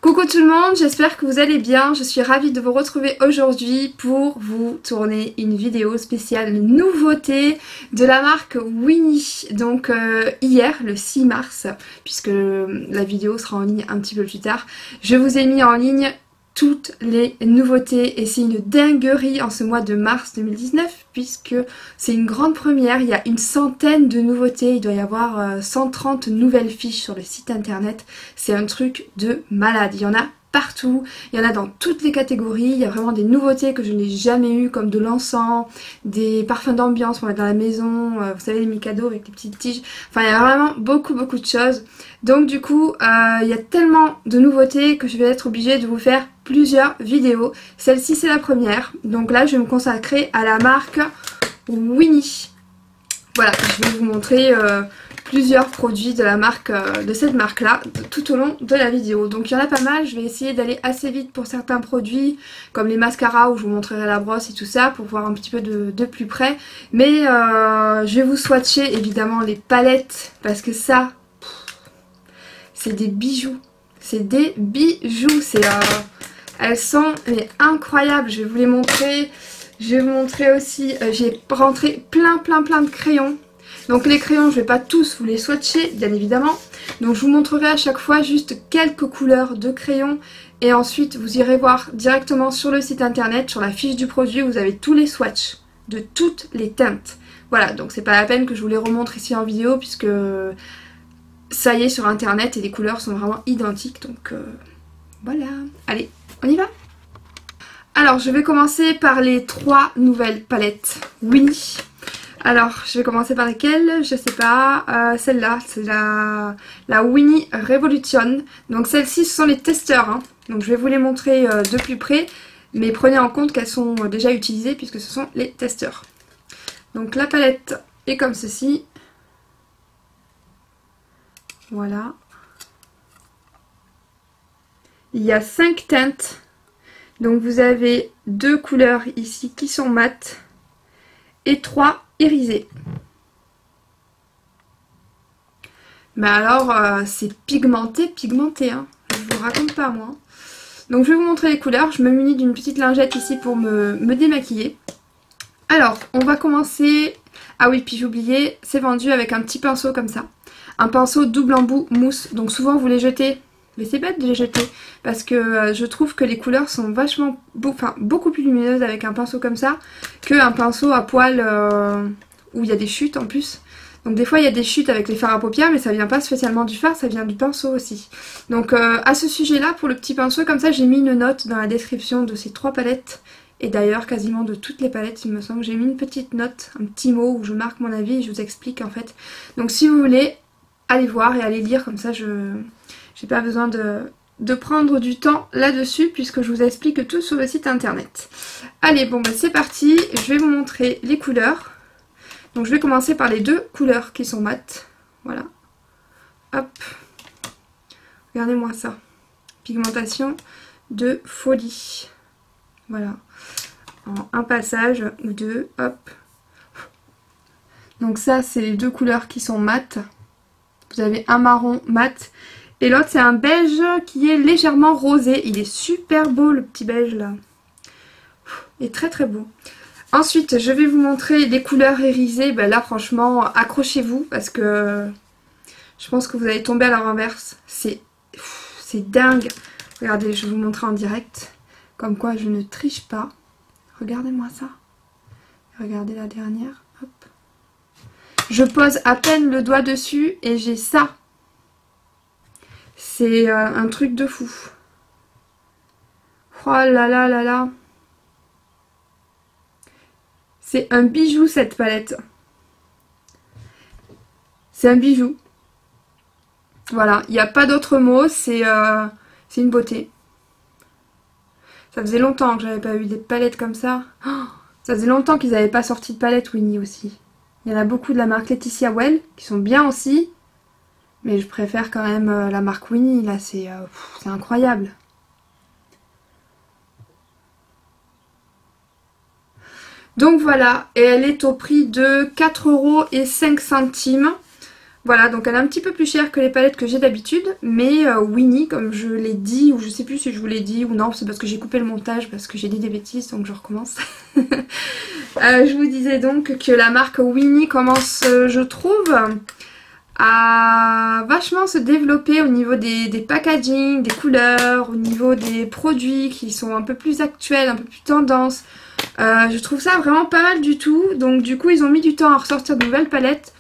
Coucou tout le monde, j'espère que vous allez bien. Je suis ravie de vous retrouver aujourd'hui pour vous tourner une vidéo spéciale nouveauté de la marque Winnie. Donc hier, le 6 mars, puisque la vidéo sera en ligne un petit peu plus tard, je vous ai mis en ligne toutes les nouveautés et c'est une dinguerie en ce mois de mars 2019 puisque c'est une grande première, il y a une centaine de nouveautés, il doit y avoir 130 nouvelles fiches sur le site internet, c'est un truc de malade, il y en a partout, il y en a dans toutes les catégories, il y a vraiment des nouveautés que je n'ai jamais eues comme de l'encens, des parfums d'ambiance pour mettre dans la maison, vous savez les Mikado avec les petites tiges, enfin il y a vraiment beaucoup de choses. Donc du coup il y a tellement de nouveautés que je vais être obligée de vous faire plusieurs vidéos. Celle-ci c'est la première, donc là je vais me consacrer à la marque Winnie. Voilà, je vais vous montrer plusieurs produits de la marque, de cette marque là tout au long de la vidéo. Donc il y en a pas mal, je vais essayer d'aller assez vite pour certains produits comme les mascaras où je vous montrerai la brosse et tout ça pour voir un petit peu de plus près. Mais je vais vous swatcher évidemment les palettes parce que ça c'est des bijoux. C'est des bijoux, elles sont incroyables, je vais vous les montrer. Je vais vous montrer aussi, j'ai rentré plein de crayons. Donc les crayons, je ne vais pas tous vous les swatcher, bien évidemment. Donc je vous montrerai à chaque fois juste quelques couleurs de crayons. Et ensuite, vous irez voir directement sur le site internet, sur la fiche du produit, vous avez tous les swatchs de toutes les teintes. Voilà, donc c'est pas la peine que je vous les remontre ici en vidéo, puisque ça y est sur internet et les couleurs sont vraiment identiques. Donc voilà, allez, on y va. Alors je vais commencer par les 3 nouvelles palettes Winnie. Alors je vais commencer par laquelle, je sais pas, celle-là, c'est la Winnie Revolution. Donc celles-ci ce sont les testeurs, hein. Donc je vais vous les montrer de plus près, mais prenez en compte qu'elles sont déjà utilisées puisque ce sont les testeurs. Donc la palette est comme ceci. Voilà. Il y a 5 teintes. Donc vous avez 2 couleurs ici qui sont mates et 3 irisées. Mais alors c'est pigmenté, hein. Je vous raconte pas moi. Donc je vais vous montrer les couleurs. Je me munis d'une petite lingette ici pour me démaquiller. Alors on va commencer. Ah oui, puis j'ai oublié, c'est vendu avec un petit pinceau comme ça. Un pinceau double embout mousse. Donc souvent vous les jetez. Mais c'est bête de les jeter parce que je trouve que les couleurs sont vachement beaucoup plus lumineuses avec un pinceau comme ça qu'un pinceau à poil où il y a des chutes en plus. Donc des fois il y a des chutes avec les fards à paupières mais ça vient pas spécialement du fard, ça vient du pinceau aussi. Donc à ce sujet là, pour le petit pinceau comme ça, j'ai mis une note dans la description de ces 3 palettes. Et d'ailleurs quasiment de toutes les palettes il me semble, j'ai mis une petite note, un petit mot où je marque mon avis et je vous explique en fait. Donc si vous voulez, allez voir et allez lire, comme ça j'ai pas besoin de prendre du temps là-dessus puisque je vous explique tout sur le site internet. Allez, bon bah c'est parti, je vais vous montrer les couleurs. Donc je vais commencer par les 2 couleurs qui sont mates. Voilà. Hop. Regardez-moi ça. Pigmentation de folie. Voilà. En un passage ou 2. Hop. Donc ça c'est les 2 couleurs qui sont mates. Vous avez un marron mat. Et l'autre c'est un beige qui est légèrement rosé. Il est super beau le petit beige là. Il est très beau. Ensuite je vais vous montrer les couleurs irisées. Ben là franchement accrochez-vous parce que je pense que vous allez tomber à la renverse. C'est dingue. Regardez, je vais vous montrer en direct. Comme quoi je ne triche pas. Regardez-moi ça. Regardez la dernière. Hop. Je pose à peine le doigt dessus et j'ai ça. C'est un truc de fou. Oh là là là là. C'est un bijou cette palette. C'est un bijou. Voilà, il n'y a pas d'autre mot, c'est une beauté. Ça faisait longtemps que j'avais pas eu des palettes comme ça. Oh, ça faisait longtemps qu'ils n'avaient pas sorti de palette Winnie aussi. Il y en a beaucoup de la marque Laetitia Well qui sont bien aussi. Mais je préfère quand même la marque Winnie, là c'est incroyable. Donc voilà, et elle est au prix de 4,05 €. Voilà, donc elle est un petit peu plus chère que les palettes que j'ai d'habitude, mais Winnie, comme je l'ai dit, ou je sais plus si je vous l'ai dit ou non, c'est parce que j'ai coupé le montage, parce que j'ai dit des bêtises, donc je recommence. Je vous disais donc que la marque Winnie commence, je trouve, à vachement se développer au niveau des packaging, des couleurs, au niveau des produits qui sont un peu plus actuels, un peu plus tendance. Je trouve ça vraiment pas mal du tout, donc du coup ils ont mis du temps à ressortir de nouvelles palettes.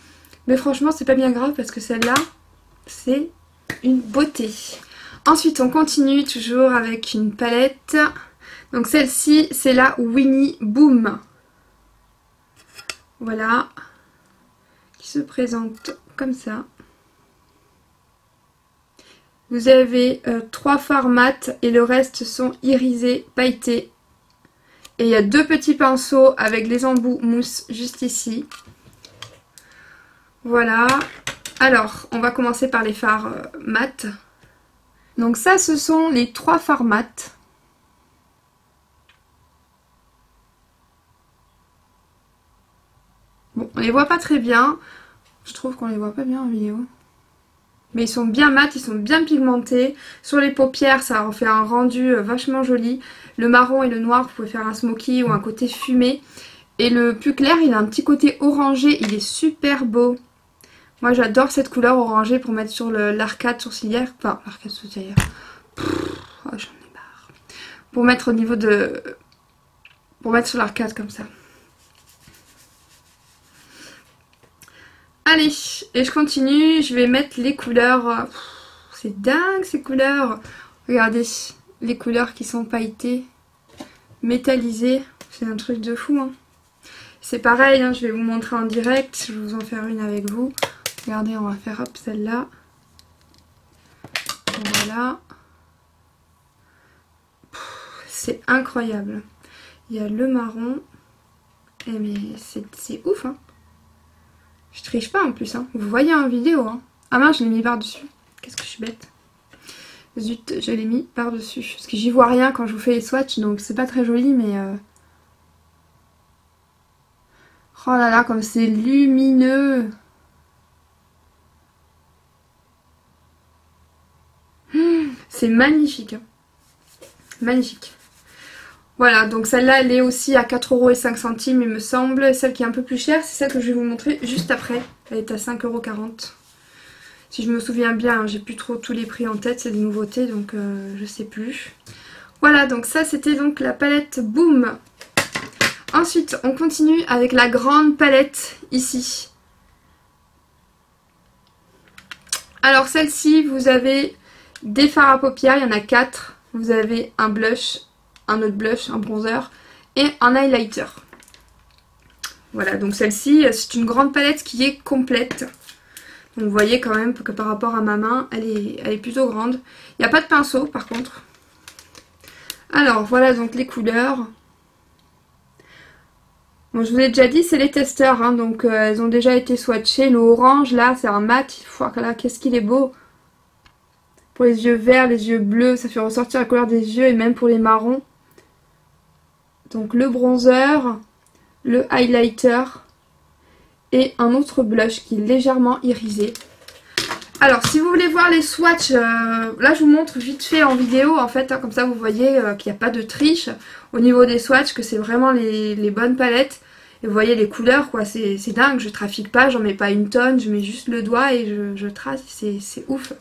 Mais franchement, c'est pas bien grave parce que celle-là, c'est une beauté. Ensuite, on continue toujours avec une palette. Donc celle-ci, c'est la Winnie Boom. Voilà. Qui se présente comme ça. Vous avez 3 fards mat et le reste sont irisés, pailletés. Et il y a 2 petits pinceaux avec les embouts mousse juste ici. Voilà, alors on va commencer par les fards mat. Donc ça ce sont les 3 fards mat. Bon, on les voit pas très bien, je trouve qu'on les voit pas bien en vidéo. Mais ils sont bien mat, ils sont bien pigmentés. Sur les paupières ça en fait un rendu vachement joli. Le marron et le noir, vous pouvez faire un smoky ou un côté fumé. Et le plus clair, il a un petit côté orangé, il est super beau. Moi j'adore cette couleur orangée pour mettre sur l'arcade sourcilière. Enfin, l'arcade sourcilière. Oh, j'en ai marre. Pour mettre au niveau de... Pour mettre sur l'arcade comme ça. Allez, et je continue. Je vais mettre les couleurs. C'est dingue ces couleurs. Regardez, les couleurs qui sont pailletées, métallisées. C'est un truc de fou. Hein. C'est pareil, hein, je vais vous montrer en direct. Je vais vous en faire une avec vous. Regardez, on va faire hop celle-là. Voilà. C'est incroyable. Il y a le marron. Et mais c'est ouf, hein. Je triche pas en plus, hein. Vous voyez en vidéo, hein. Ah mince, je l'ai mis par-dessus. Qu'est-ce que je suis bête. Zut, je l'ai mis par-dessus. Parce que j'y vois rien quand je vous fais les swatchs, donc c'est pas très joli, mais... Oh là là, comme c'est lumineux. C'est magnifique. Magnifique. Voilà, donc celle-là, elle est aussi à 4,05 € il me semble. Celle qui est un peu plus chère, c'est celle que je vais vous montrer juste après. Elle est à 5,40 €. Si je me souviens bien, hein, j'ai plus trop tous les prix en tête, c'est des nouveautés, donc je sais plus. Voilà, donc ça c'était donc la palette Boom. Ensuite, on continue avec la grande palette ici. Alors celle-ci, vous avez des fards à paupières, il y en a 4. Vous avez un blush, un autre blush, un bronzer et un highlighter. Voilà, donc celle-ci, c'est une grande palette qui est complète. Donc vous voyez quand même que par rapport à ma main, elle est plutôt grande. Il n'y a pas de pinceau par contre. Alors voilà donc les couleurs. Bon, je vous l'ai déjà dit, c'est les testeurs, hein, donc elles ont déjà été swatchées. Le orange là, c'est un mat. Voilà, qu'est-ce qu'il est beau. Pour les yeux verts, les yeux bleus, ça fait ressortir la couleur des yeux et même pour les marrons. Donc le bronzer, le highlighter et un autre blush qui est légèrement irisé. Alors si vous voulez voir les swatchs, là je vous montre vite fait en vidéo en fait, hein, comme ça vous voyez qu'il n'y a pas de triche au niveau des swatchs, que c'est vraiment les bonnes palettes. Et vous voyez les couleurs quoi, c'est dingue, je trafique pas, j'en mets pas une tonne, je mets juste le doigt et je trace, c'est ouf.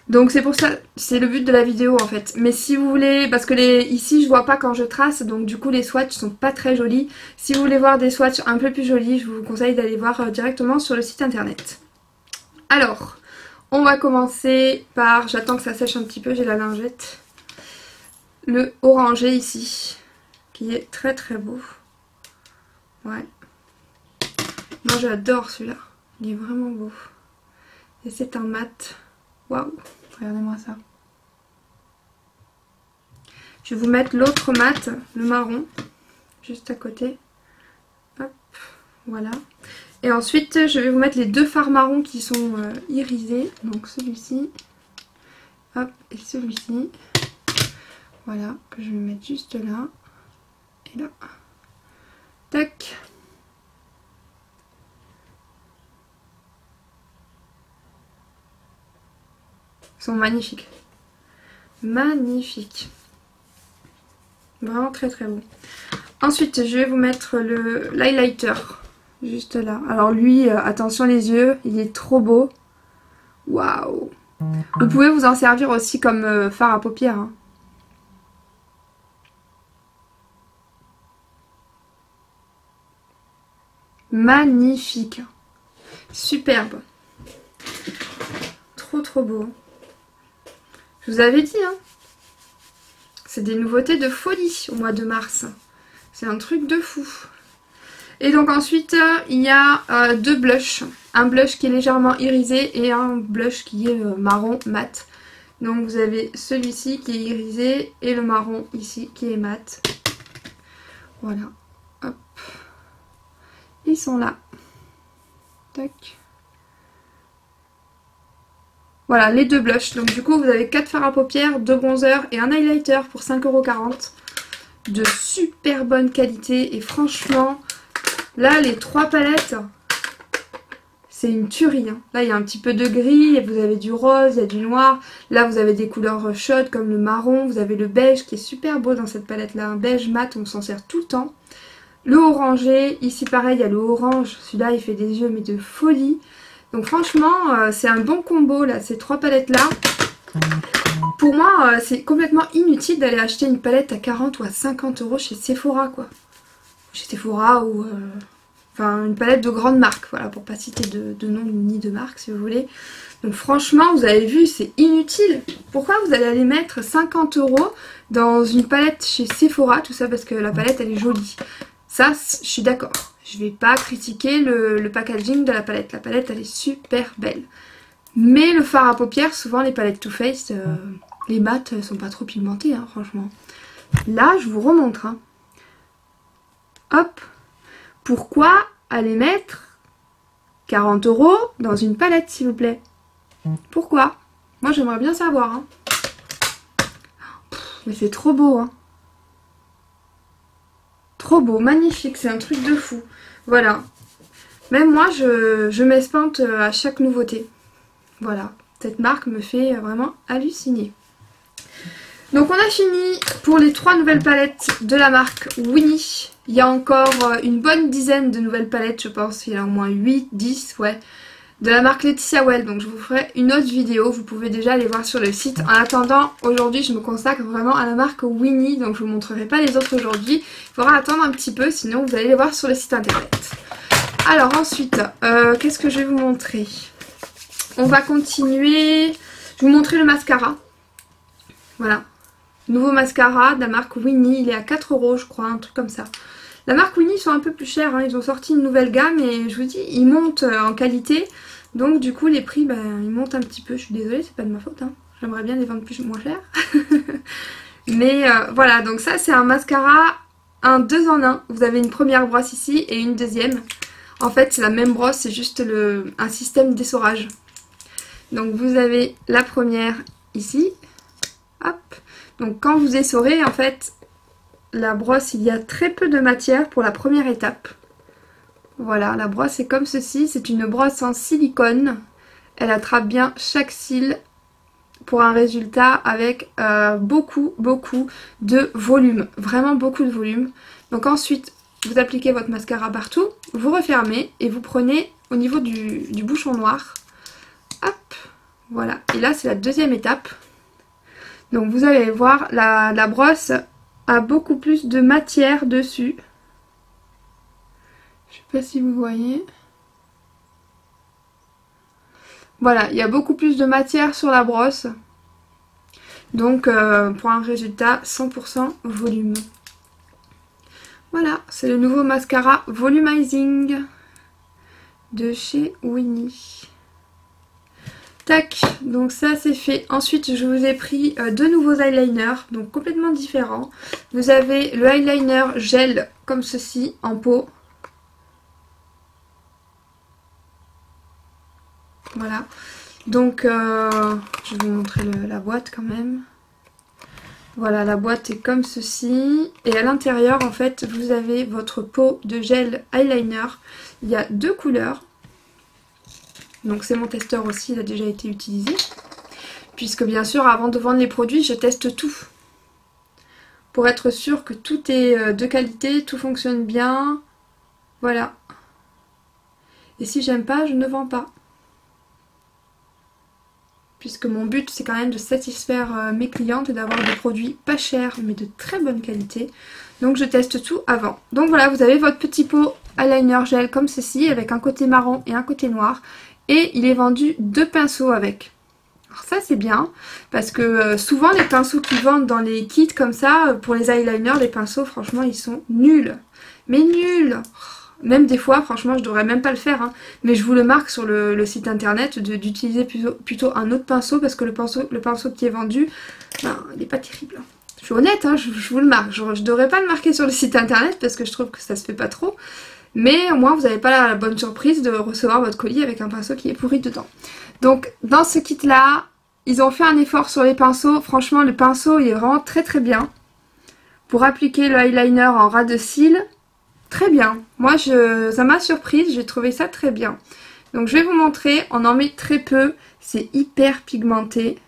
Donc c'est pour ça, c'est le but de la vidéo en fait. Mais si vous voulez, parce que ici je vois pas quand je trace, donc du coup les swatchs sont pas très jolis. Si vous voulez voir des swatchs un peu plus jolis, je vous conseille d'aller voir directement sur le site internet. Alors, on va commencer par, j'attends que ça sèche un petit peu, j'ai la lingette. Le orangé ici, qui est très très beau. Ouais. Moi j'adore celui-là, il est vraiment beau. Et c'est un mat. Waouh, regardez-moi ça. Je vais vous mettre l'autre mat, le marron, juste à côté. Hop, voilà. Et ensuite, je vais vous mettre les 2 fards marrons qui sont irisés. Donc celui-ci, hop, et celui-ci. Voilà, que je vais mettre juste là. Et là. Tac. Ils sont magnifiques. Magnifiques. Vraiment très très beau. Ensuite, je vais vous mettre l'highlighter. Juste là. Alors lui, attention les yeux, il est trop beau. Waouh. Vous pouvez vous en servir aussi comme fard à paupières. Hein. Magnifique. Superbe. Trop trop beau. Je vous avais dit, hein. C'est des nouveautés de folie au mois de mars. C'est un truc de fou. Et donc ensuite, il y a deux blushs. Un blush qui est légèrement irisé et un blush qui est marron mat. Donc vous avez celui-ci qui est irisé et le marron ici qui est mat. Voilà. Hop. Ils sont là. Tac. Voilà, les deux blushs. Donc du coup, vous avez 4 fards à paupières, 2 bronzers et un highlighter pour 5,40 €. De super bonne qualité. Et franchement, là, les 3 palettes, c'est une tuerie. Hein. Là, il y a un petit peu de gris, vous avez du rose, il y a du noir. Là, vous avez des couleurs chaudes comme le marron. Vous avez le beige qui est super beau dans cette palette-là. Un beige mat, on s'en sert tout le temps. Le orangé, ici pareil, il y a le orange. Celui-là, il fait des yeux, mais de folie. Donc franchement, c'est un bon combo, là, ces 3 palettes-là. Pour moi, c'est complètement inutile d'aller acheter une palette à 40 ou à 50 € chez Sephora, quoi. Chez Sephora ou... Enfin, une palette de grande marque, voilà, pour pas citer de nom ni de marque, si vous voulez. Donc franchement, vous avez vu, c'est inutile. Pourquoi vous allez aller mettre 50 € dans une palette chez Sephora? Tout ça parce que la palette, elle est jolie. Ça, je suis d'accord. Je vais pas critiquer le packaging de la palette. La palette, elle est super belle. Mais le fard à paupières, souvent les palettes Too Faced, les mats sont pas trop pigmentés, hein, franchement. Là, je vous remontre. Hein. Hop. Pourquoi aller mettre 40 € dans une palette, s'il vous plaît? Pourquoi? Moi, j'aimerais bien savoir. Hein. Mais c'est trop beau, hein. Trop beau, magnifique, c'est un truc de fou. Voilà. Même moi, je m'espante à chaque nouveauté. Voilà. Cette marque me fait vraiment halluciner. Donc on a fini pour les 3 nouvelles palettes de la marque Winnie. Il y a encore une bonne dizaine de nouvelles palettes, je pense. Il y en a au moins 8, 10, ouais. De la marque Laetitia Well. Donc je vous ferai une autre vidéo. Vous pouvez déjà aller voir sur le site. En attendant, aujourd'hui, je me consacre vraiment à la marque Winnie. Donc je ne vous montrerai pas les autres aujourd'hui. Il faudra attendre un petit peu, sinon vous allez les voir sur le site internet. Alors ensuite, qu'est-ce que je vais vous montrer? On va continuer. Je vais vous montrer le mascara. Voilà. Nouveau mascara de la marque Winnie. Il est à 4 €, je crois, un truc comme ça. La marque Winnie, ils sont un peu plus chers. Hein. Ils ont sorti une nouvelle gamme et je vous dis, ils montent en qualité. Donc du coup, les prix, ben, ils montent un petit peu. Je suis désolée, c'est pas de ma faute. Hein. J'aimerais bien les vendre moins cher. Mais voilà, donc ça, c'est un mascara, un 2 en 1. Vous avez une première brosse ici et une deuxième. En fait, c'est la même brosse, c'est juste un système d'essorage. Donc vous avez la première ici. Hop. Donc quand vous essorez, en fait, la brosse, il y a très peu de matière pour la première étape. Voilà, la brosse est comme ceci. C'est une brosse en silicone. Elle attrape bien chaque cil pour un résultat avec beaucoup de volume. Vraiment beaucoup de volume. Donc ensuite, vous appliquez votre mascara partout. Vous refermez et vous prenez au niveau du bouchon noir. Hop, voilà. Et là, c'est la deuxième étape. Donc vous allez voir, la brosse a beaucoup plus de matière dessus. Je sais pas si vous voyez. Voilà, il y a beaucoup plus de matière sur la brosse. Donc pour un résultat 100% volume. Voilà, c'est le nouveau mascara Volumizing de chez Winnie. Tac, donc ça c'est fait. Ensuite je vous ai pris 2 nouveaux eyeliners, donc complètement différents. Vous avez le eyeliner gel comme ceci en pot. Voilà, donc je vais vous montrer la boîte quand même. Voilà, la boîte est comme ceci. Et à l'intérieur en fait vous avez votre pot de gel eyeliner. Il y a 2 couleurs. Donc c'est mon testeur aussi, il a déjà été utilisé. puisque bien sûr avant de vendre les produits je teste tout. Pour être sûr que tout est de qualité, tout fonctionne bien. Voilà. Et si j'aime pas, je ne vends pas. Puisque mon but c'est quand même de satisfaire mes clientes et d'avoir des produits pas chers mais de très bonne qualité. Donc je teste tout avant. Donc voilà, vous avez votre petit pot eyeliner gel comme ceci avec un côté marron et un côté noir. Et il est vendu 2 pinceaux avec. Alors ça c'est bien parce que souvent les pinceaux qu'ils vendent dans les kits comme ça, pour les eyeliners, les pinceaux franchement ils sont nuls. Mais nuls. Même des fois, franchement, je devrais même pas le faire, hein. Mais je vous le marque sur le site internet d'utiliser plutôt un autre pinceau parce que le pinceau qui est vendu, ben, il n'est pas terrible. Je suis honnête, hein, je vous le marque. Je devrais pas le marquer sur le site internet parce que je trouve que ça se fait pas trop. Mais au moins, vous n'avez pas la bonne surprise de recevoir votre colis avec un pinceau qui est pourri dedans. Donc, dans ce kit-là, ils ont fait un effort sur les pinceaux. Franchement, le pinceau, il est vraiment très très bien. Pour appliquer le eyeliner en ras de cils, très bien. Moi, ça m'a surprise, j'ai trouvé ça très bien. Donc je vais vous montrer, on en met très peu, c'est hyper pigmenté.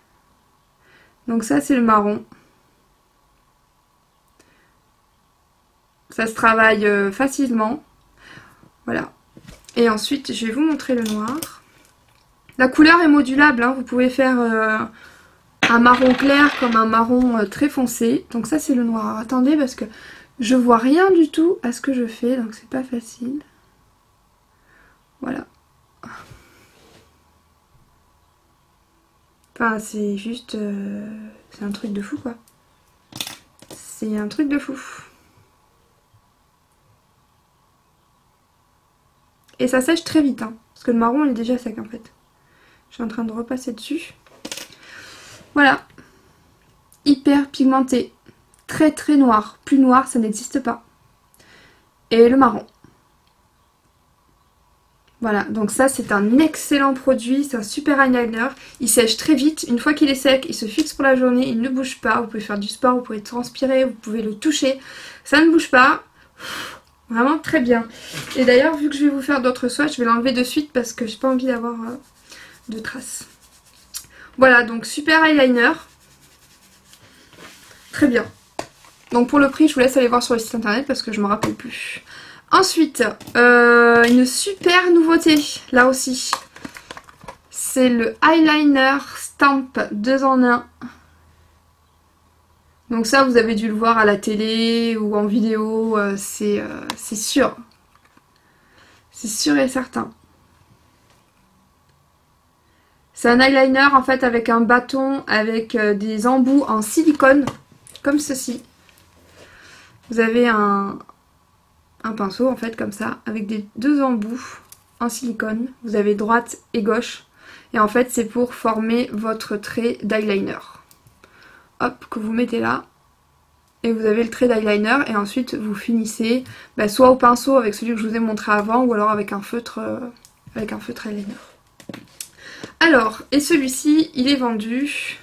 Donc ça c'est le marron. Ça se travaille facilement. Voilà. Et ensuite, je vais vous montrer le noir. La couleur est modulable, hein. Vous pouvez faire un marron clair comme un marron très foncé. Donc ça c'est le noir. Alors, attendez parce que je vois rien du tout à ce que je fais, donc c'est pas facile. Voilà. Enfin, c'est juste... c'est un truc de fou, quoi. C'est un truc de fou. Et ça sèche très vite, hein, parce que le marron, il est déjà sec, en fait. Je suis en train de repasser dessus. Voilà. Hyper pigmenté. Très très noir. Plus noir, ça n'existe pas. Et le marron. Voilà, donc ça c'est un excellent produit, c'est un super eyeliner. Il sèche très vite, une fois qu'il est sec, il se fixe pour la journée, il ne bouge pas. Vous pouvez faire du sport, vous pouvez transpirer, vous pouvez le toucher. Ça ne bouge pas. Vraiment très bien. Et d'ailleurs, vu que je vais vous faire d'autres swatchs, je vais l'enlever de suite parce que j'ai pas envie d'avoir de traces. Voilà, donc super eyeliner. Très bien. Donc pour le prix, je vous laisse aller voir sur le site internet parce que je ne me rappelle plus. Ensuite, une super nouveauté, là aussi. C'est le eyeliner Stamp 2 en 1. Donc ça, vous avez dû le voir à la télé ou en vidéo, c'est sûr. C'est sûr et certain. C'est un eyeliner en fait avec un bâton, avec des embouts en silicone, comme ceci. Vous avez un pinceau en fait comme ça, avec deux embouts en silicone. Vous avez droite et gauche. Et en fait c'est pour former votre trait d'eyeliner. Hop, que vous mettez là. Et vous avez le trait d'eyeliner et ensuite vous finissez soit au pinceau avec celui que je vous ai montré avant ou alors avec un feutre eyeliner. Alors, et celui-ci il est vendu.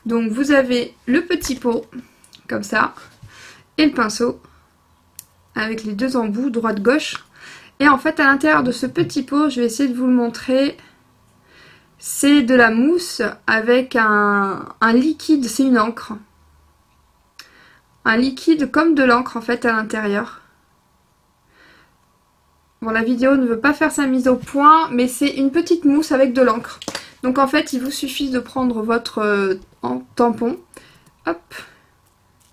Donc vous avez le petit pot comme ça et le pinceau avec les deux embouts droite-gauche. Et en fait à l'intérieur de ce petit pot, je vais essayer de vous le montrer, c'est de la mousse avec un liquide, c'est une encre. Un liquide comme de l'encre en fait à l'intérieur. Bon, la vidéo ne veut pas faire sa mise au point, mais c'est une petite mousse avec de l'encre. Donc en fait il vous suffit de prendre votre tampon, hop,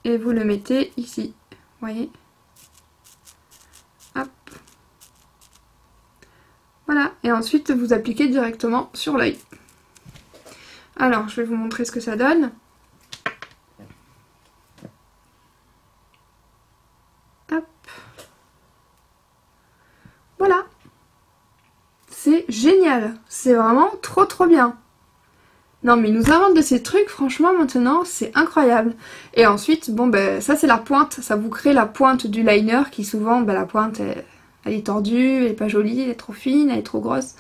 et vous le mettez ici, vous voyez. Hop. Voilà, et ensuite vous appliquez directement sur l'œil. Alors, je vais vous montrer ce que ça donne. Hop. Voilà. C'est génial. C'est vraiment trop bien. Non mais ils nous inventent de ces trucs, franchement maintenant c'est incroyable. Et ensuite, bon ça c'est la pointe, ça vous crée la pointe du liner qui souvent, la pointe elle est tordue, elle est pas jolie, elle est trop fine, elle est trop grosse.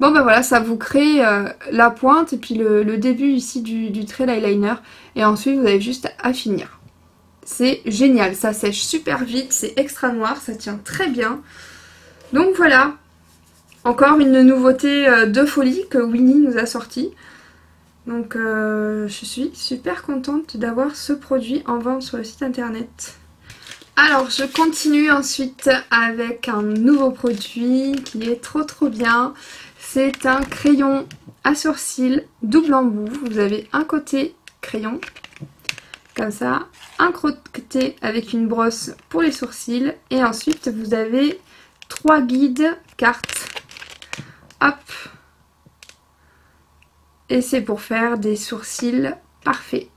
Bon voilà, ça vous crée la pointe et puis le début ici du trait d'eyeliner. Et ensuite vous avez juste à finir. C'est génial, ça sèche super vite, c'est extra noir, ça tient très bien. Donc voilà, encore une nouveauté de folie que Winnie nous a sortie. Donc je suis super contente d'avoir ce produit en vente sur le site internet. Alors je continue ensuite avec un nouveau produit qui est trop bien. C'est un crayon à sourcils double embout. Vous avez un côté crayon, comme ça, un côté avec une brosse pour les sourcils. Et ensuite vous avez 3 guides cartes. Hop. Et c'est pour faire des sourcils parfaits.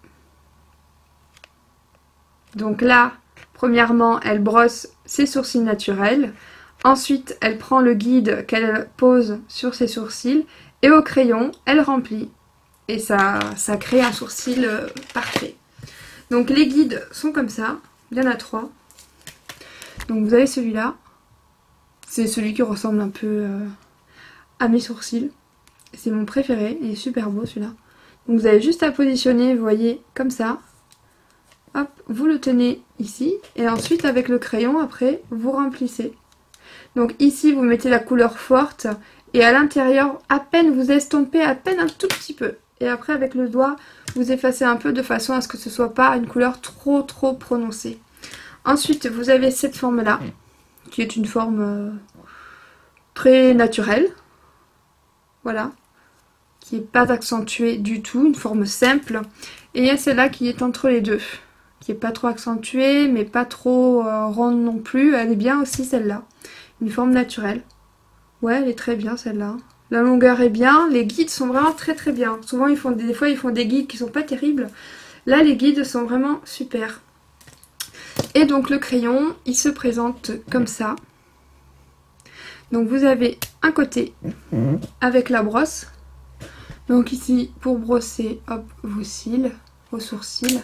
Donc là, premièrement, elle brosse ses sourcils naturels. Ensuite, elle prend le guide qu'elle pose sur ses sourcils. Et au crayon, elle remplit. Et ça crée un sourcil parfait. Donc les guides sont comme ça. Il y en a 3. Donc vous avez celui-là. C'est celui qui ressemble un peu à mes sourcils. C'est mon préféré, il est super beau celui-là. Donc vous avez juste à positionner, vous voyez, comme ça. Hop, vous le tenez ici. Et ensuite avec le crayon, après, vous remplissez. Donc ici, vous mettez la couleur forte. Et à l'intérieur, à peine vous estompez, à peine un tout petit peu. Et après avec le doigt, vous effacez un peu de façon à ce que ce soit pas une couleur trop prononcée. Ensuite, vous avez cette forme-là, qui est une forme très naturelle. Voilà. Qui n'est pas accentuée du tout, une forme simple. Et il y a celle-là qui est entre les deux, qui n'est pas trop accentuée, mais pas trop ronde non plus. Elle est bien aussi celle-là, une forme naturelle. Ouais, elle est très bien celle-là. La longueur est bien, les guides sont vraiment très bien. Souvent, des fois, ils font des guides qui sont pas terribles. Là, les guides sont vraiment super. Et donc, le crayon, il se présente comme ça. Donc, vous avez un côté avec la brosse. Donc ici, pour brosser, hop, vos sourcils,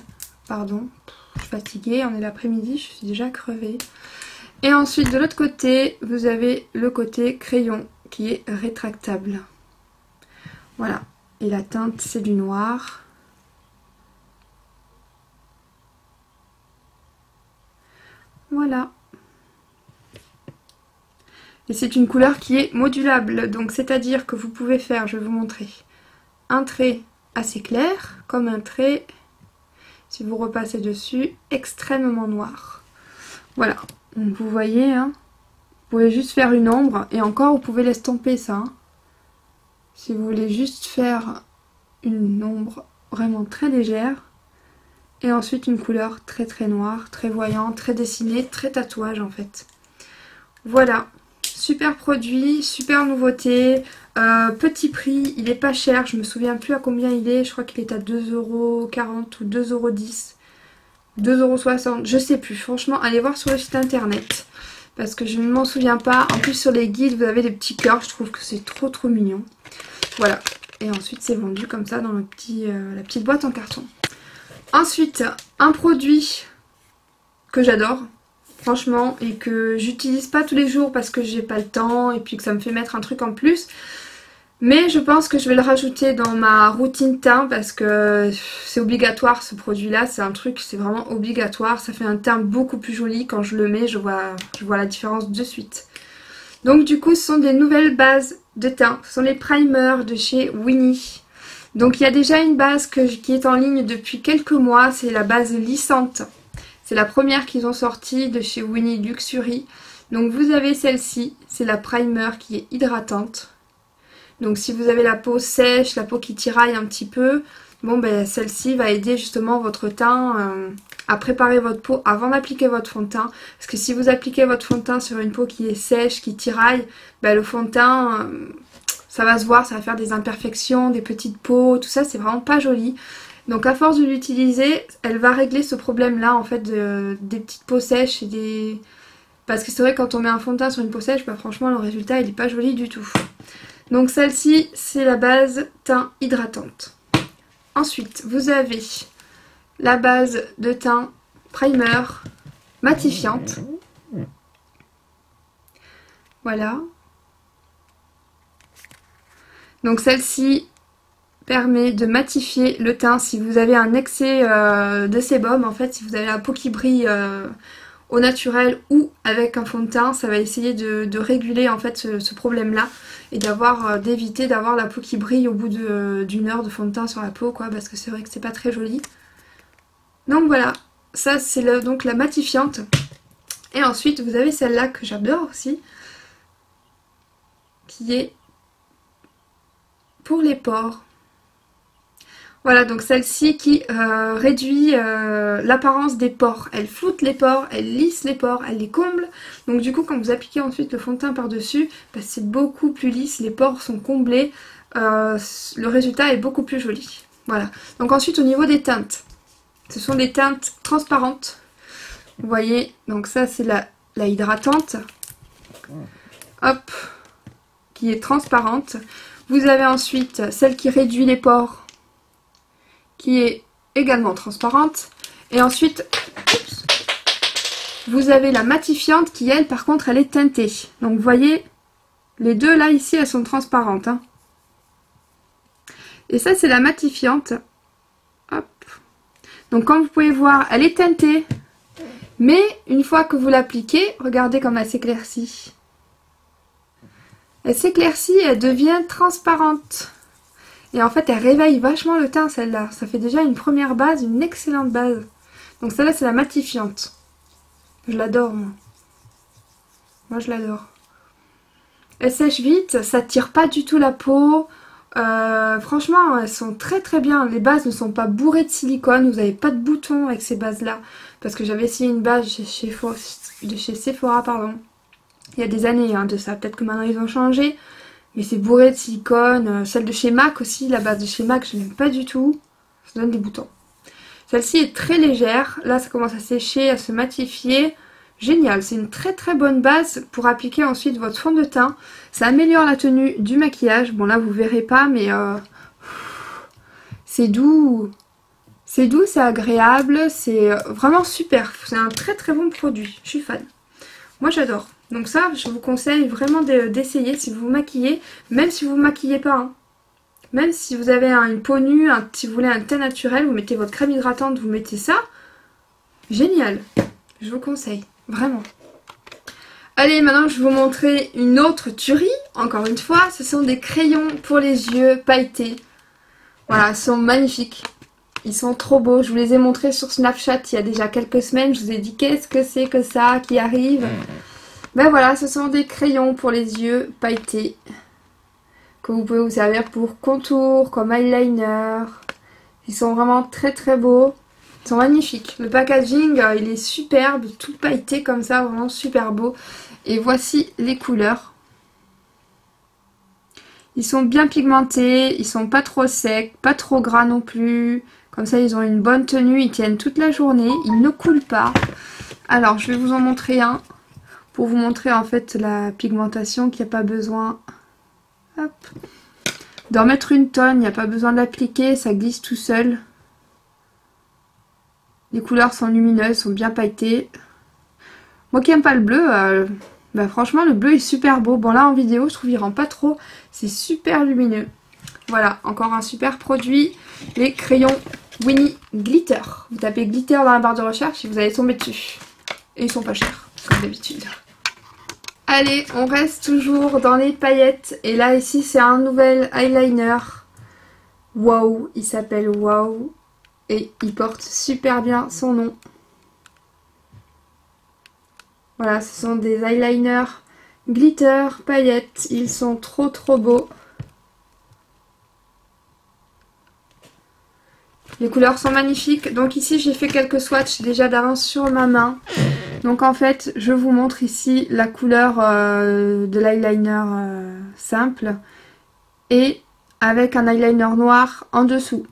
pardon, je suis fatiguée, on est l'après-midi, je suis déjà crevée. Et ensuite, de l'autre côté, vous avez le côté crayon qui est rétractable. Voilà, et la teinte, c'est du noir. Voilà. Et c'est une couleur qui est modulable, donc c'est-à-dire que vous pouvez faire, je vais vous montrer, un trait assez clair, comme un trait, si vous repassez dessus, extrêmement noir. Voilà, donc vous voyez, hein, vous pouvez juste faire une ombre, et encore vous pouvez l'estomper ça. Hein. Si vous voulez juste faire une ombre vraiment très légère, et ensuite une couleur très noire, très voyante, très dessinée, très tatouage en fait. Voilà, super produit, super nouveauté. Petit prix, il est pas cher, je me souviens plus à combien il est, je crois qu'il est à 2,40 € ou 2,10 €, 2,60 €, je sais plus, franchement allez voir sur le site internet, parce que je ne m'en souviens pas. En plus sur les guides vous avez des petits cœurs, je trouve que c'est trop mignon. Voilà, et ensuite c'est vendu comme ça dans la petite boîte en carton. Ensuite, un produit que j'adore, franchement, et que j'utilise pas tous les jours parce que j'ai pas le temps et puis que ça me fait mettre un truc en plus. Mais je pense que je vais le rajouter dans ma routine teint parce que c'est obligatoire ce produit-là. C'est un truc, c'est vraiment obligatoire. Ça fait un teint beaucoup plus joli. Quand je le mets, je vois la différence de suite. Donc du coup, ce sont des nouvelles bases de teint. Ce sont les primers de chez Winnie. Donc il y a déjà une base qui est en ligne depuis quelques mois. C'est la base lissante. C'est la première qu'ils ont sortie de chez Winnie Luxury. Donc vous avez celle-ci. C'est la primer qui est hydratante. Donc si vous avez la peau sèche, la peau qui tiraille un petit peu, bon ben celle-ci va aider justement votre teint à préparer votre peau avant d'appliquer votre fond de teint. Parce que si vous appliquez votre fond de teint sur une peau qui est sèche, qui tiraille, ben le fond de teint, ça va se voir, ça va faire des imperfections, des petites peaux, tout ça, c'est vraiment pas joli. Donc à force de l'utiliser, elle va régler ce problème-là en fait des petites peaux sèches et des... Parce que c'est vrai quand on met un fond de teint sur une peau sèche, ben franchement le résultat il est pas joli du tout. Donc celle-ci, c'est la base teint hydratante. Ensuite, vous avez la base de teint primer matifiante. Voilà. Donc celle-ci permet de matifier le teint si vous avez un excès de sébum. En fait, si vous avez la peau qui brille au naturel ou avec un fond de teint, ça va essayer de réguler en fait ce problème-là et d'éviter d'avoir la peau qui brille au bout d'une heure de fond de teint sur la peau, quoi, parce que c'est vrai que c'est pas très joli. Donc voilà, ça c'est donc la matifiante. Et ensuite vous avez celle-là que j'adore aussi, qui est pour les pores. Voilà, donc celle-ci qui réduit l'apparence des pores. Elle floute les pores, elle lisse les pores, elle les comble. Donc du coup, quand vous appliquez ensuite le fond de teint par-dessus, bah, c'est beaucoup plus lisse, les pores sont comblés. Le résultat est beaucoup plus joli. Voilà. Donc ensuite, au niveau des teintes, ce sont des teintes transparentes. Vous voyez, donc ça c'est la hydratante. Hop, qui est transparente. Vous avez ensuite celle qui réduit les pores, qui est également transparente. Et ensuite, vous avez la matifiante qui, elle, par contre, elle est teintée. Donc, vous voyez, les deux, là, ici, elles sont transparentes. Hein. Et ça, c'est la matifiante. Hop. Donc, comme vous pouvez voir, elle est teintée. Mais, une fois que vous l'appliquez, regardez comme elle s'éclaircit. Elle s'éclaircit, elle devient transparente. Et en fait, elle réveille vachement le teint, celle-là. Ça fait déjà une première base, une excellente base. Donc celle-là, c'est la matifiante. Je l'adore, moi. Moi, je l'adore. Elle sèche vite, ça tire pas du tout la peau. Franchement, elles sont très très bien. Les bases ne sont pas bourrées de silicone. Vous n'avez pas de boutons avec ces bases-là. Parce que j'avais essayé une base de chez Sephora, pardon. Il y a des années hein, de ça. Peut-être que maintenant, ils ont changé. Mais c'est bourré de silicone. Celle de chez MAC aussi, la base de chez MAC, je n'aime pas du tout. Ça donne des boutons. Celle-ci est très légère. Là, ça commence à sécher, à se matifier. Génial, c'est une très très bonne base pour appliquer ensuite votre fond de teint. Ça améliore la tenue du maquillage. Bon là, vous verrez pas, mais c'est doux. C'est doux, c'est agréable. C'est vraiment super. C'est un très très bon produit. Je suis fan. Moi, j'adore. Donc ça, je vous conseille vraiment d'essayer si vous vous maquillez, même si vous ne vous maquillez pas. Hein. Même si vous avez une peau nue, si vous voulez un teint naturel, vous mettez votre crème hydratante, vous mettez ça. Génial. Je vous conseille, vraiment. Allez, maintenant je vais vous montrer une autre tuerie. Encore une fois, ce sont des crayons pour les yeux pailletés. Voilà, ils sont magnifiques. Ils sont trop beaux. Je vous les ai montrés sur Snapchat il y a déjà quelques semaines. Je vous ai dit qu'est-ce que c'est que ça qui arrive. Ben voilà, ce sont des crayons pour les yeux pailletés que vous pouvez vous servir pour contour, comme eyeliner. Ils sont vraiment très très beaux. Ils sont magnifiques. Le packaging, il est superbe, tout pailleté comme ça, vraiment super beau. Et voici les couleurs. Ils sont bien pigmentés, ils sont pas trop secs, pas trop gras non plus. Comme ça, ils ont une bonne tenue, ils tiennent toute la journée, ils ne coulent pas. Alors, je vais vous en montrer un. Pour vous montrer en fait la pigmentation qu'il n'y a pas besoin d'en mettre une tonne, il n'y a pas besoin de l'appliquer, ça glisse tout seul. Les couleurs sont lumineuses, sont bien pailletées. Moi qui n'aime pas le bleu, bah franchement le bleu est super beau. Bon là en vidéo je trouve il rend pas trop, c'est super lumineux. Voilà, encore un super produit, les crayons Winnie Glitter. Vous tapez glitter dans la barre de recherche et vous allez tomber dessus. Et ils sont pas chers, comme d'habitude. Allez, on reste toujours dans les paillettes. Et là, ici, c'est un nouvel eyeliner. Wow, il s'appelle Wow. Et il porte super bien son nom. Voilà, ce sont des eyeliners glitter, paillettes. Ils sont trop trop beaux. Les couleurs sont magnifiques. Donc ici, j'ai fait quelques swatchs déjà d'avance sur ma main. Donc en fait, je vous montre ici la couleur de l'eyeliner simple et avec un eyeliner noir en dessous.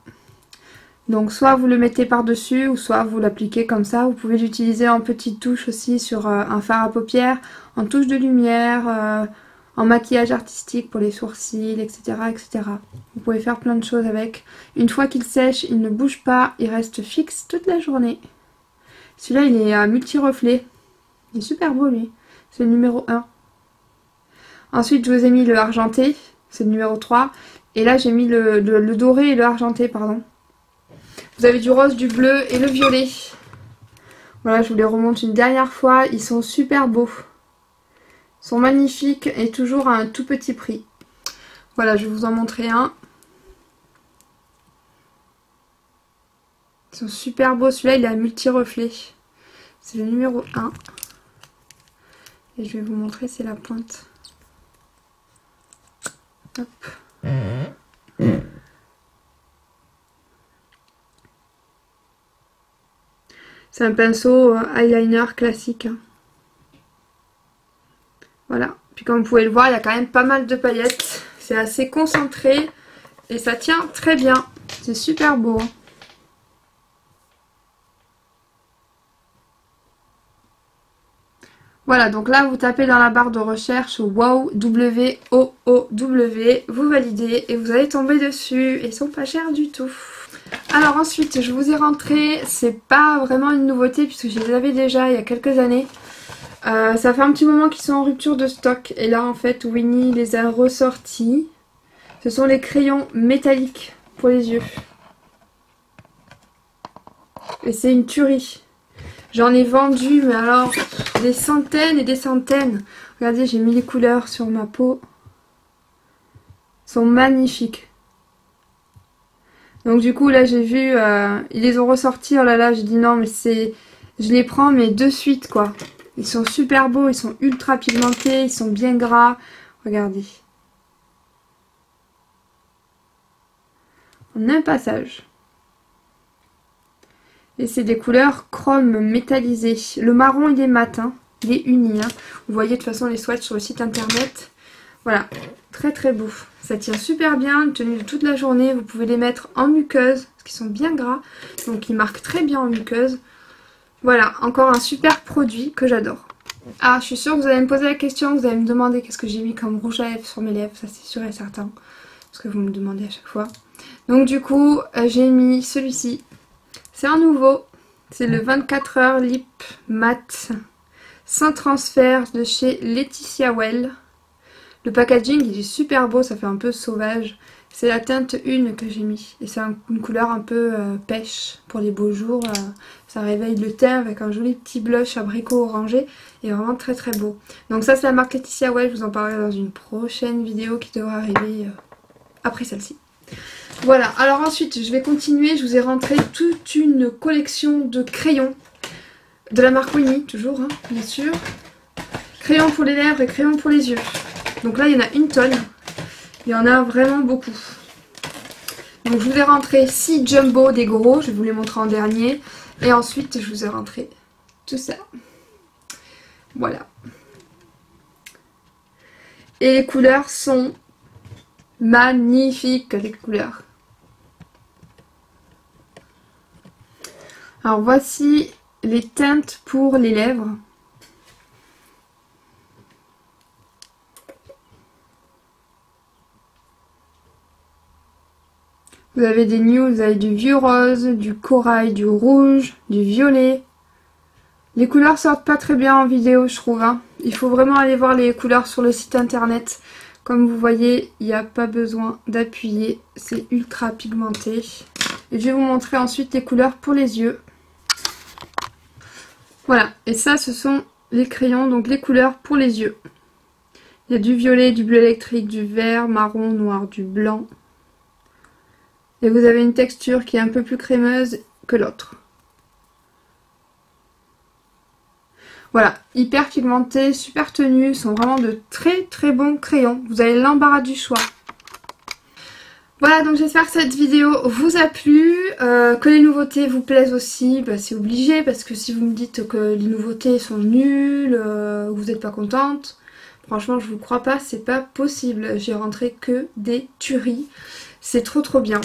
Donc soit vous le mettez par-dessus ou soit vous l'appliquez comme ça. Vous pouvez l'utiliser en petite touche aussi sur un fard à paupières, en touche de lumière, en maquillage artistique pour les sourcils, etc., etc. Vous pouvez faire plein de choses avec. Une fois qu'il sèche, il ne bouge pas, il reste fixe toute la journée. Celui-là, il est à multi-reflet. Il est super beau, lui. C'est le numéro 1. Ensuite, je vous ai mis le argenté. C'est le numéro 3. Et là, j'ai mis le doré et le argenté, pardon. Vous avez du rose, du bleu et le violet. Voilà, je vous les remonte une dernière fois. Ils sont super beaux. Ils sont magnifiques et toujours à un tout petit prix. Voilà, je vais vous en montrer un. Ils sont super beaux. Celui-là, il est à multi-reflet. C'est le numéro 1. Et je vais vous montrer, c'est la pointe. Hop. C'est un pinceau eyeliner classique. Voilà. Puis comme vous pouvez le voir, il y a quand même pas mal de paillettes. C'est assez concentré et ça tient très bien. C'est super beau. Voilà, donc là vous tapez dans la barre de recherche WOW, W-O-O-W, vous validez et vous allez tomber dessus. Et ils sont pas chers du tout. Alors ensuite, je vous ai rentré, c'est pas vraiment une nouveauté puisque je les avais déjà il y a quelques années. Ça fait un petit moment qu'ils sont en rupture de stock et là en fait Winnie les a ressortis. Ce sont les crayons métalliques pour les yeux. Et c'est une tuerie. J'en ai vendu, mais alors, des centaines et des centaines. Regardez, j'ai mis les couleurs sur ma peau. Ils sont magnifiques. Donc du coup, là, j'ai vu, ils les ont ressortis. Oh là là, j'ai dit non, mais c'est... Je les prends, mais de suite, quoi. Ils sont super beaux, ils sont ultra pigmentés, ils sont bien gras. Regardez. En un passage. Et c'est des couleurs chrome métallisées. Le marron, il est mat, hein. Il est uni. Hein. Vous voyez de toute façon les swatchs sur le site internet. Voilà, très très beau. Ça tient super bien, une tenue de toute la journée. Vous pouvez les mettre en muqueuse, parce qu'ils sont bien gras. Donc ils marquent très bien en muqueuse. Voilà, encore un super produit que j'adore. Ah, je suis sûre que vous allez me poser la question, vous allez me demander qu'est-ce que j'ai mis comme rouge à lèvres sur mes lèvres. Ça c'est sûr et certain, parce que vous me demandez à chaque fois. Donc du coup, j'ai mis celui-ci. C'est un nouveau, c'est le 24 heures Lip Matte sans transfert de chez Laetitia Well. Le packaging il est super beau, ça fait un peu sauvage. C'est la teinte 1 que j'ai mis et c'est une couleur un peu pêche pour les beaux jours. Ça réveille le teint avec un joli petit blush abricot orangé et vraiment très très beau. Donc ça c'est la marque Laetitia Well, je vous en parlerai dans une prochaine vidéo qui devra arriver après celle-ci. Voilà, alors ensuite je vais continuer, je vous ai rentré toute une collection de crayons de la marque Winnie, toujours hein, bien sûr. Crayons pour les lèvres et crayons pour les yeux. Donc là il y en a une tonne, il y en a vraiment beaucoup. Donc je vous ai rentré 6 jumbo des gros, je vais vous les montrer en dernier. Et ensuite je vous ai rentré tout ça. Voilà. Et les couleurs sont magnifiques, les couleurs. Alors voici les teintes pour les lèvres. Vous avez des nudes, vous avez du vieux rose, du corail, du rouge, du violet. Les couleurs sortent pas très bien en vidéo, je trouve. Hein. Il faut vraiment aller voir les couleurs sur le site internet. Comme vous voyez, il n'y a pas besoin d'appuyer. C'est ultra pigmenté. Et je vais vous montrer ensuite les couleurs pour les yeux. Voilà, et ça ce sont les crayons, donc les couleurs pour les yeux. Il y a du violet, du bleu électrique, du vert, marron, noir, du blanc. Et vous avez une texture qui est un peu plus crémeuse que l'autre. Voilà, hyper pigmenté, super tenue, sont vraiment de très très bons crayons. Vous avez l'embarras du choix. Voilà, donc j'espère que cette vidéo vous a plu, que les nouveautés vous plaisent aussi, bah, c'est obligé parce que si vous me dites que les nouveautés sont nulles, vous n'êtes pas contente, franchement je vous crois pas, c'est pas possible. J'ai rentré que des tueries, c'est trop trop bien.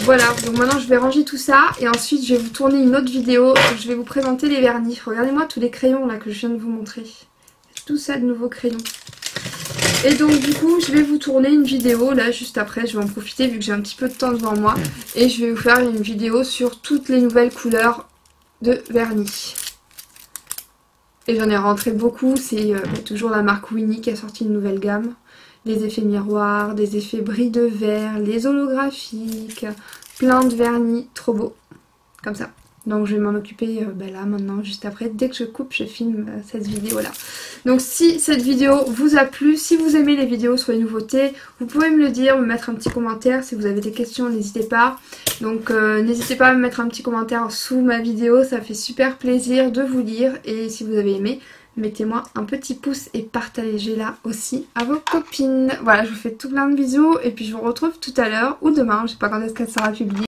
Voilà, donc maintenant je vais ranger tout ça et ensuite je vais vous tourner une autre vidéo où je vais vous présenter les vernis. Regardez-moi tous les crayons là que je viens de vous montrer. Tout ça de nouveaux crayons. Et donc du coup je vais vous tourner une vidéo là juste après, je vais en profiter vu que j'ai un petit peu de temps devant moi. Et je vais vous faire une vidéo sur toutes les nouvelles couleurs de vernis. Et j'en ai rentré beaucoup, c'est toujours la marque Winnie qui a sorti une nouvelle gamme. Des effets miroirs, des effets bris de verre, les holographiques, plein de vernis, trop beau, comme ça. Donc je vais m'en occuper là maintenant, juste après, dès que je coupe, je filme cette vidéo là. Donc si cette vidéo vous a plu, si vous aimez les vidéos sur les nouveautés, vous pouvez me le dire, me mettre un petit commentaire. Si vous avez des questions, n'hésitez pas. Donc n'hésitez pas à me mettre un petit commentaire sous ma vidéo, ça fait super plaisir de vous lire. Et si vous avez aimé, mettez-moi un petit pouce et partagez-la aussi à vos copines. Voilà, je vous fais tout plein de bisous et puis je vous retrouve tout à l'heure ou demain, je sais pas quand est-ce qu'elle sera publiée.